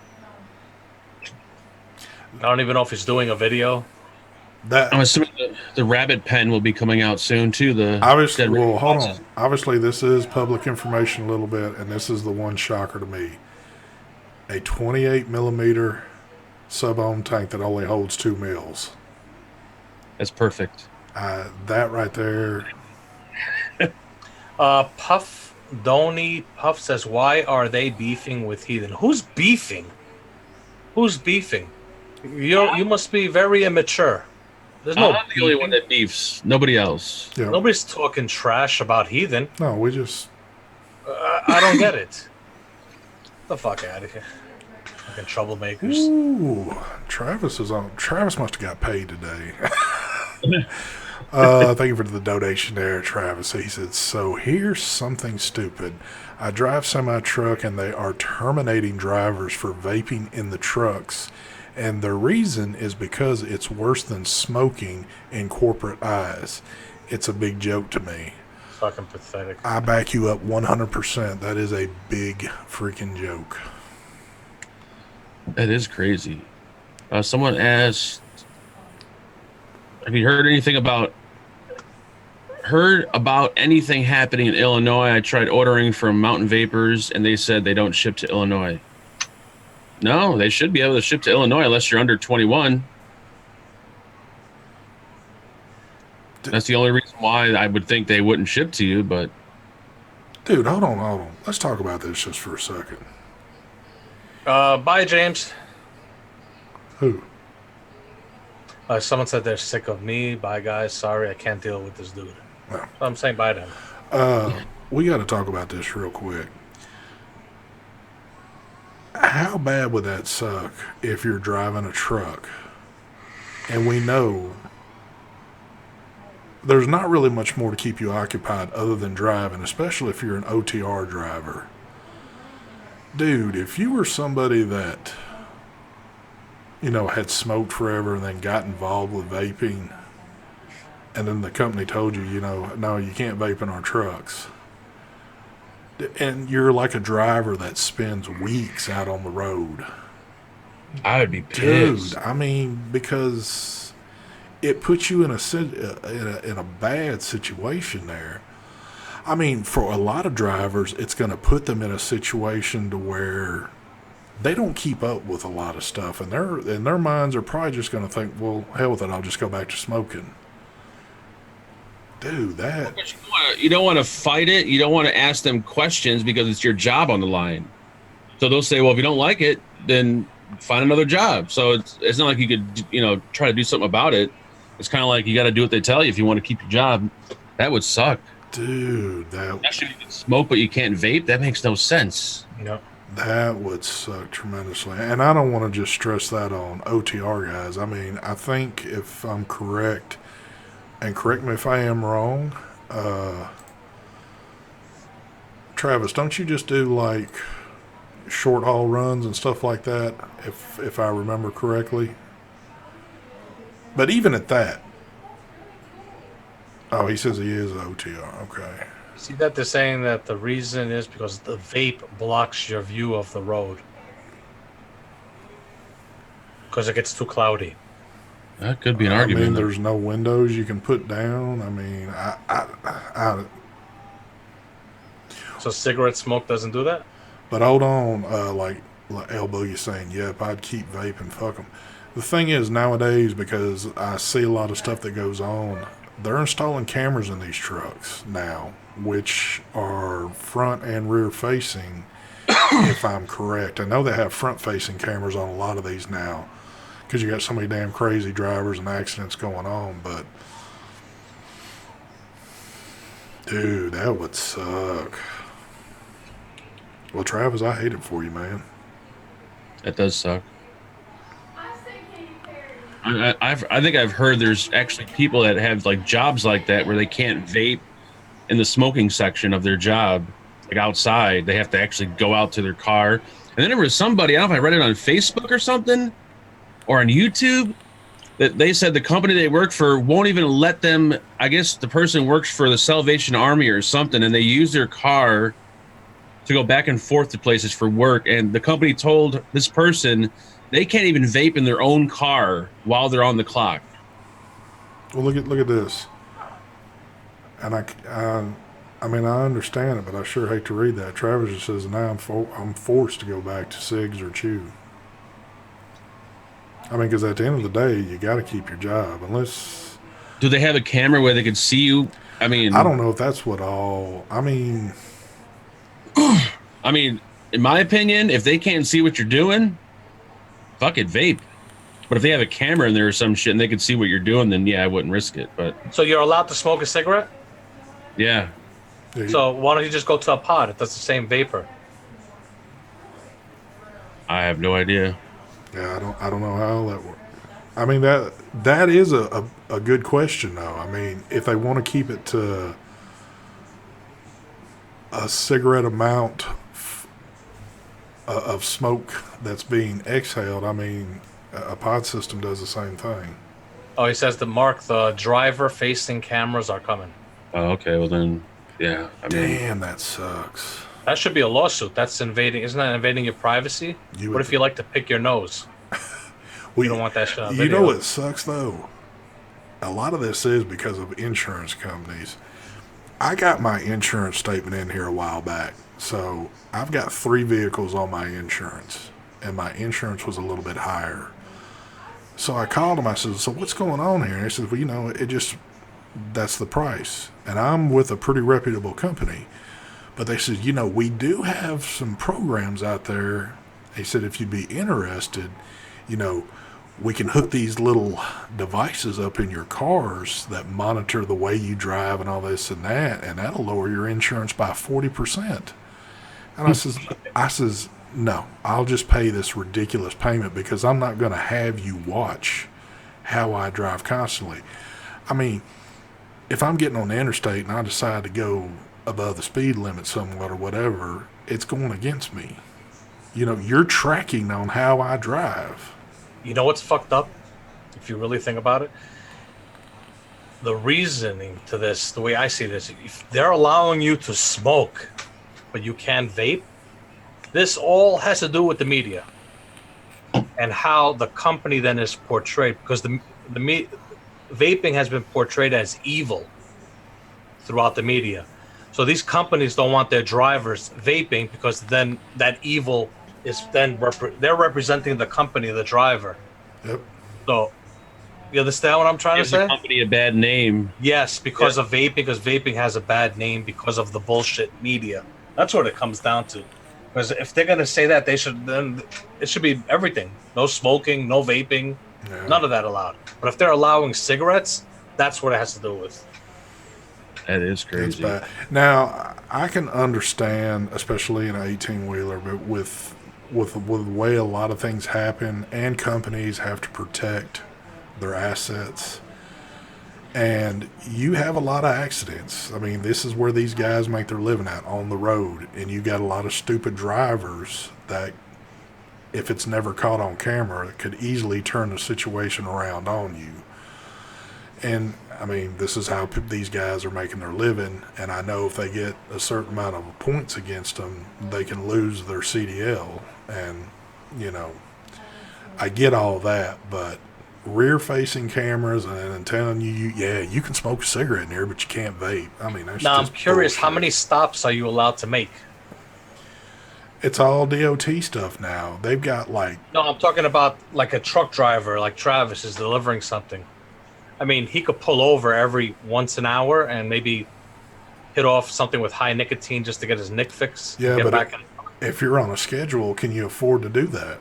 I don't even know if he's doing a video. I'm assuming the rabbit pen will be coming out soon too. Obviously, well, hold on. Obviously, this is public information a little bit, and this is the one shocker to me. A 28 millimeter sub-ohm tank that only holds 2 mils. That's perfect. That right there. Puff says, "Why are they beefing with Heathen? Who's beefing? Who's beefing? You must be very immature. There's no. I'm the only one that beefs. Nobody else. Yeah. Nobody's talking trash about Heathen. No, we just. I don't get it. Get the fuck out of here. Fucking troublemakers. Ooh, Travis is on. Travis must have got paid today. Thank you for the donation there, Travis. He said, so here's something stupid. I drive semi-truck and they are terminating drivers for vaping in the trucks. And the reason is because it's worse than smoking in corporate eyes. It's a big joke to me. Fucking pathetic. I back you up 100%. That is a big freaking joke. That is crazy. Someone asked, have you heard about anything happening in Illinois? I tried ordering from Mountain Vapors and they said they don't ship to Illinois. No, they should be able to ship to Illinois unless you're under 21. That's the only reason why I would think they wouldn't ship to you, but... Dude, hold on. Let's talk about this just for a second. Bye, James. Who? Someone said they're sick of me. Bye, guys. Sorry, I can't deal with this dude. Well, So I'm saying bye to him. we got to talk about this real quick. How bad would that suck if you're driving a truck and we know there's not really much more to keep you occupied other than driving, especially if you're an OTR driver. Dude, if you were somebody that, had smoked forever and then got involved with vaping, and then the company told you, no, you can't vape in our trucks. And you're like a driver that spends weeks out on the road. I would be pissed. Dude, I mean, because it puts you in a bad situation there. I mean, for a lot of drivers, it's going to put them in a situation to where they don't keep up with a lot of stuff, and their minds are probably just going to think, well, hell with it, I'll just go back to smoking. Dude, that... But you don't want to fight it. You don't want to ask them questions because it's your job on the line. So they'll say, well, if you don't like it, then find another job. So it's not like you could, try to do something about it. It's kind of like you got to do what they tell you if you want to keep your job. That would suck. Dude, Especially if you can smoke but you can't vape. That makes no sense. No. That would suck tremendously. And I don't want to just stress that on OTR guys. I mean, I think if I'm correct, and correct me if I am wrong, Travis, don't you just do like short haul runs and stuff like that, if I remember correctly? But even at that, oh, he says he is OTR. Okay. See that they're saying that the reason is because the vape blocks your view of the road because it gets too cloudy. That could be an I mean, argument. there's no windows you can put down. I mean, So cigarette smoke doesn't do that? but hold on, like El Boogie saying, yep, I'd keep vaping, fuck them. The thing is, nowadays, because I see a lot of stuff that goes on, they're installing cameras in these trucks now, which are front and rear facing, if I'm correct. I know they have front facing cameras on a lot of these now, because you got so many damn crazy drivers and accidents going on, but dude, that would suck. Well, Travis, I hate it for you, man. That does suck. I think I've heard there's actually people that have like jobs like that where they can't vape in the smoking section of their job, like outside. They have to actually go out to their car. And then there was somebody, I don't know if I read it on Facebook or something or on YouTube, that they said the company they work for won't even let them. I guess the person works for the Salvation Army or something, and they use their car to go back and forth to places for work. And the company told this person they can't even vape in their own car while they're on the clock. Well, look at this. And I mean, I understand it, but I sure hate to read that. Travis just says, now I'm forced to go back to cigs or chew. I mean, because at the end of the day, you got to keep your job, unless. Do they have a camera where they could see you? I mean, I don't know if that's what all. I mean, in my opinion, if they can't see what you're doing, fuck it, vape. But if they have a camera in there or some shit and they can see what you're doing, then yeah, I wouldn't risk it. But So you're allowed to smoke a cigarette? yeah, So why don't you just go to a pod? It does the same vapor. I have no idea. yeah, I don't know how that works. I mean, that is a good question, though. I mean, if they want to keep it to a cigarette amount of smoke that's being exhaled, I mean, a pod system does the same thing. Oh, he says the driver-facing cameras are coming. Oh, okay, well then, yeah. I mean, Damn, that sucks. That should be a lawsuit. That's invading. Isn't that invading your privacy? What if you like to pick your nose? Well, You don't want that shit on You video. know what sucks, though? A lot of this is because of insurance companies. I got my insurance statement in here a while back. So I've got 3 vehicles on my insurance, and my insurance was a little bit higher. So I called them. I said, so what's going on here? And they said, well, you know, that's the price. And I'm with a pretty reputable company. But they said, you know, we do have some programs out there. They said, if you'd be interested, you know, we can hook these little devices up in your cars that monitor the way you drive and all this and that'll lower your insurance by 40%. And I says, no, I'll just pay this ridiculous payment because I'm not going to have you watch how I drive constantly. I mean, if I'm getting on the interstate and I decide to go above the speed limit somewhat or whatever, it's going against me. You know, you're tracking on how I drive. You know what's fucked up? If you really think about it, the reasoning to this, the way I see this, if they're allowing you to smoke, but you can't vape, this all has to do with the media and how the company then is portrayed. Because vaping has been portrayed as evil throughout the media. So these companies don't want their drivers vaping because then that evil is then they're representing the company, the driver. Yep. So you understand what I'm trying gives to say? the company a bad name. Yes, because of vaping, because vaping has a bad name because of the bullshit media. That's what it comes down to. Because if they're gonna say that, then it should be everything. No smoking, no vaping, Yeah. none of that allowed. But if they're allowing cigarettes, that's what it has to do with. That is It's crazy. bad. Now, I can understand, especially in an 18-wheeler, but with the way a lot of things happen and companies have to protect their assets, and you have a lot of accidents. I mean, this is where these guys make their living at, on the road, and you got a lot of stupid drivers that, if it's never caught on camera, it could easily turn the situation around on you. And I mean, this is how these guys are making their living. And I know if they get a certain amount of points against them, they can lose their CDL. And, you know, I get all that, but rear-facing cameras and telling you, you can smoke a cigarette in here, but you can't vape. I mean, that's Now I'm just curious, how bullshit. many stops are you allowed to make? It's all DOT stuff now. They've got like, No, I'm talking about like a truck driver, like Travis is delivering something. I mean, he could pull over every once an hour and maybe hit off something with high nicotine just to get his nick fix. And yeah, get but back. if you're on a schedule, can you afford to do that?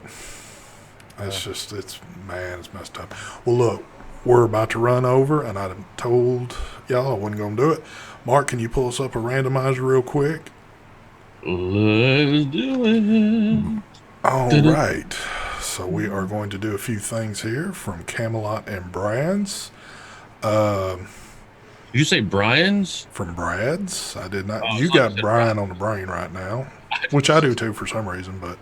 That's just, it's messed up. Well, look, we're about to run over, and I told y'all I wasn't going to do it. Mark, can you pull us up a randomizer real quick? Let's do it. All right. So we are going to do a few things here from Camelot and Brad's. Did you say Brian's? From Brad's. I did not. Oh, You as long as got it's Brian on the brain right now, which I do too for some reason, but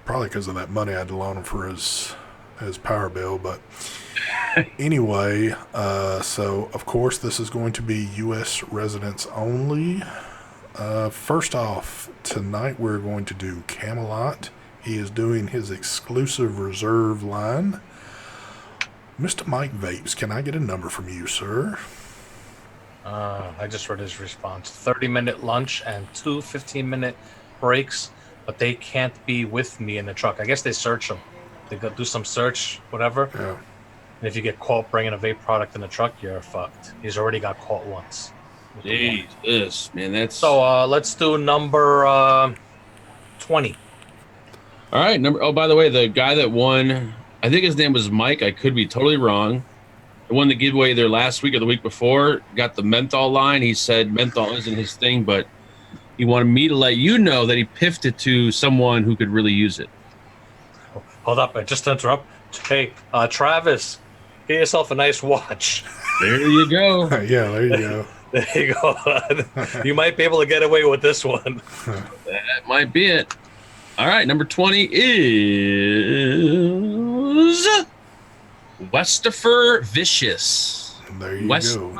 probably because of that money I had to loan him for his power bill. But anyway, so of course this is going to be U.S. residents only. First off, tonight we're going to do Camelot. He is doing his exclusive reserve line. Mr. Mike Vapes, can I get a number from you, sir? I just read his response. 30-minute lunch and 2 15-minute breaks, but they can't be with me in the truck. I guess they search them. They go do some search, whatever. Yeah. And if you get caught bringing a vape product in the truck, you're fucked. He's already got caught once. Jesus, man, that's So let's do number 20. all right. Oh, by the way, the guy that won, I think his name was Mike. I could be totally wrong. The one that gave away there last week or the week before got the menthol line. He said menthol isn't his thing, but he wanted me to let you know that he piffed it to someone who could really use it. Hold up, I just interrupt. Hey, Travis, get yourself a nice watch. There you go. Yeah, there you go. There you go. You might be able to get away with this one. That might be it. All right, number 20 is Westifer Vicious. There you go.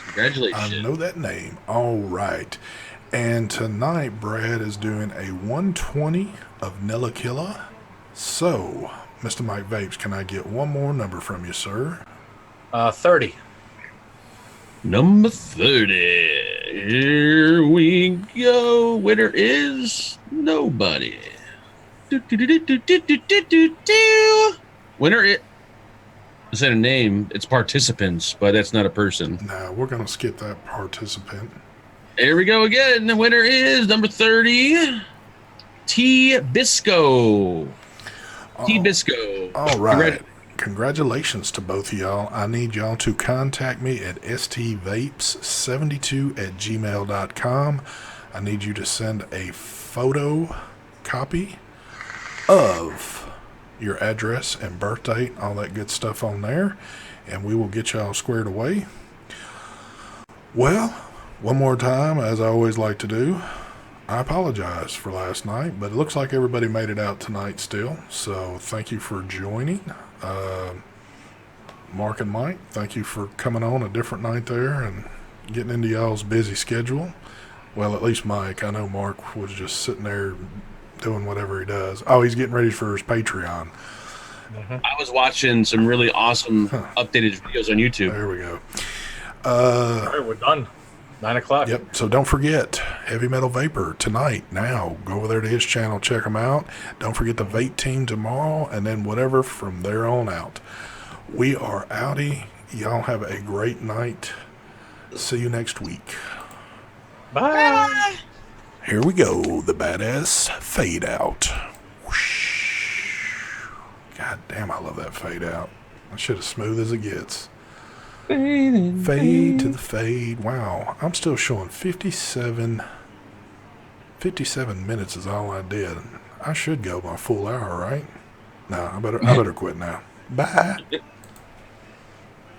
Congratulations. I know that name. All right. And tonight, Brad is doing a 120 of Nella Killa. So, Mr. Mike Vapes, can I get one more number from you, sir? 30. Number 30. Here we go. Winner is nobody. Winner is a name. It's participants, but that's not a person. Nah, we're going to skip that participant. Here we go again. The winner is number 30, T. Bisco. T. Bisco. All right. Congratulations to both of y'all. I need y'all to contact me at stvapes72@gmail.com. I need you to send a photo copy of your address and birth date, all that good stuff on there, and we will get y'all squared away. Well, one more time, as I always like to do, I apologize for last night, but it looks like everybody made it out tonight still, so thank you for joining. Mark and Mike, thank you for coming on a different night there and getting into y'all's busy schedule. Well, at least Mike. I know Mark was just sitting there doing whatever he does. Oh, he's getting ready for his Patreon. I was watching some really awesome updated videos on YouTube. There we go. All right, we're done. 9 o'clock. Yep. So don't forget Heavy Metal Vapor tonight. Now go over there to his channel, check him out. Don't forget the Vape Team tomorrow, and then whatever from there on out. We are outie. Y'all have a great night. See you next week. Bye. Here we go. The badass fade out. Whoosh. God damn, I love that fade out. That shit as smooth as it gets. Fade to the fade. Wow. I'm still showing 57 minutes is all I did. I should go my full hour, right? No, I better quit now. Bye.